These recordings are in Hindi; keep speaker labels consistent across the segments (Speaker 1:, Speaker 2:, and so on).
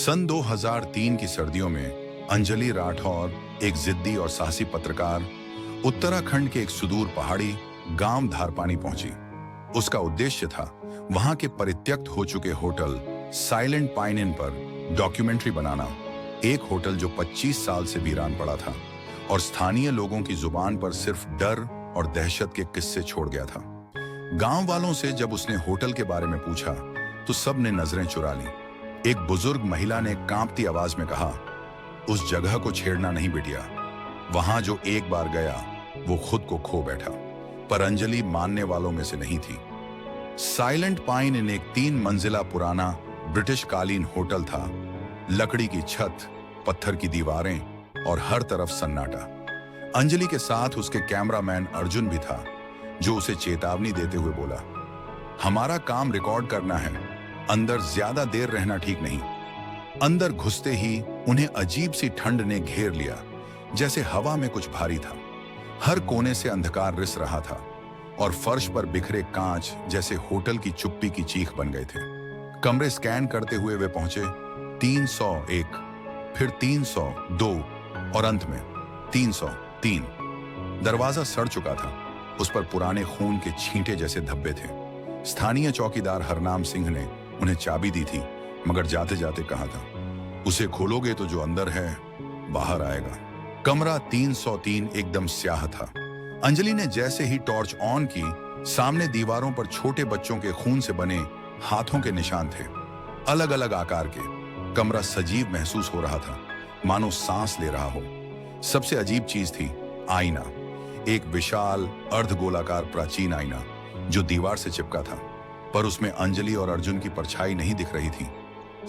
Speaker 1: सन 2003 की सर्दियों में अंजलि राठौर, एक जिद्दी और साहसी पत्रकार, उत्तराखंड के एक सुदूर पहाड़ी गांव धारपानी पहुंची। उसका उद्देश्य था वहां के परित्यक्त हो चुके होटल साइलेंट पाइन इन पर डॉक्यूमेंट्री बनाना। एक होटल जो 25 साल से वीरान पड़ा था और स्थानीय लोगों की जुबान पर सिर्फ डर और दहशत के किस्से छोड़ गया था। गांव वालों से जब उसने होटल के बारे में पूछा तो सब ने नजरें चुरा ली। एक बुजुर्ग महिला ने कांपती आवाज में कहा, उस जगह को छेड़ना नहीं बिटिया, वहां जो एक बार गया वो खुद को खो बैठा। पर अंजलि मानने वालों में से नहीं थी। साइलेंट पाइन इन एक 3 मंजिला पुराना ब्रिटिश कालीन होटल था। लकड़ी की छत, पत्थर की दीवारें और हर तरफ सन्नाटा। अंजलि के साथ उसके कैमरामैन अर्जुन भी था, जो उसे चेतावनी देते हुए बोला, हमारा काम रिकॉर्ड करना है, अंदर ज्यादा देर रहना ठीक नहीं। अंदर घुसते ही उन्हें अजीब सी ठंड ने घेर लिया, जैसे हवा में कुछ भारी था। हर कोने से अंधकार रिस रहा था और फर्श पर बिखरे कांच जैसे होटल की चुप्पी की चीख बन गए थे। कमरे स्कैन करते हुए वे पहुंचे 301, फिर 302 और अंत में 303। दरवाजा सड़ चुका था, उस पर पुराने खून के छींटे जैसे धब्बे थे। स्थानीय चौकीदार हरनाम सिंह ने उन्हें चाबी दी थी, मगर जाते जाते कहा था, उसे खोलोगे तो जो अंदर है बाहर आएगा। कमरा 303 एकदम स्याह था। अंजलि ने जैसे ही टॉर्च ऑन की, सामने दीवारों पर छोटे बच्चों के खून से बने हाथों के निशान थे, अलग अलग आकार के। कमरा सजीव महसूस हो रहा था, मानो सांस ले रहा हो। सबसे अजीब चीज थी आईना, एक विशाल अर्धगोलाकार प्राचीन आईना जो दीवार से चिपका था, पर उसमें अंजलि और अर्जुन की परछाई नहीं दिख रही थी,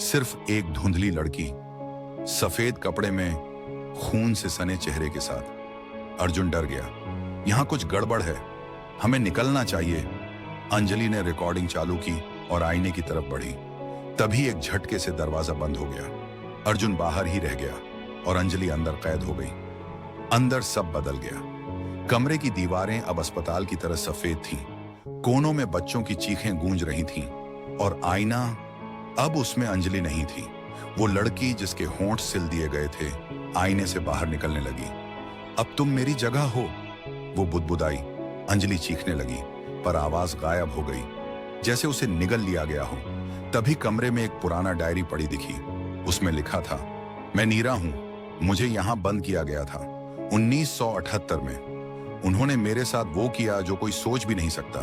Speaker 1: सिर्फ एक धुंधली लड़की सफेद कपड़े में खून से सने चेहरे के साथ। अर्जुन डर गया, यहां कुछ गड़बड़ है, हमें निकलना चाहिए। अंजलि ने रिकॉर्डिंग चालू की और आईने की तरफ बढ़ी। तभी एक झटके से दरवाजा बंद हो गया। अर्जुन बाहर ही रह गया और अंजलि अंदर कैद हो गई। अंदर सब बदल गया। कमरे की दीवारें अब अस्पताल की तरह सफेद थीं, कोनों में बच्चों की चीखें गूंज रही थीं और आईना अब उसमें अंजलि नहीं थी। वो लड़की जिसके होंठ सिल दिए गए थे आईने से बाहर निकलने लगी। अब तुम मेरी जगह हो, वो बुदबुदाई। अंजलि चीखने लगी, पर आवाज गायब हो गई, जैसे उसे निगल लिया गया हो। तभी कमरे में एक पुराना डायरी पड़ी दिखी। उसमें लिखा था, मैं नीरा हूं, मुझे यहां बंद किया गया था 1978 में। उन्होंने मेरे साथ वो किया जो कोई सोच भी नहीं सकता।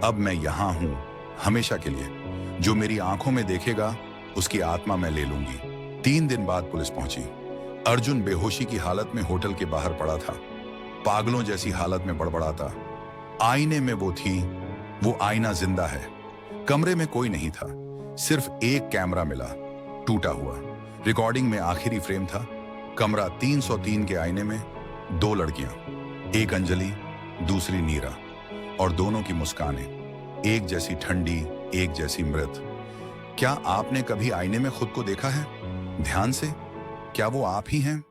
Speaker 1: अब मैं यहां हूं हमेशा के लिए। जो मेरी आंखों में देखेगा उसकी आत्मा मैं ले लूंगी। 3 दिन बाद पुलिस पहुंची। अर्जुन बेहोशी की हालत में होटल के बाहर पड़ा था, पागलों जैसी हालत में बड़बड़ाता। आईने में वो थी, वो आईना जिंदा है। कमरे में कोई नहीं था, सिर्फ एक कैमरा मिला, टूटा हुआ। रिकॉर्डिंग में आखिरी फ्रेम था। कमरा 303 के आईने में 2 लड़कियां, एक अंजलि, दूसरी नीरा, और दोनों की मुस्कानें एक जैसी ठंडी, एक जैसी मृत। क्या आपने कभी आईने में खुद को देखा है ध्यान से? क्या वो आप ही हैं?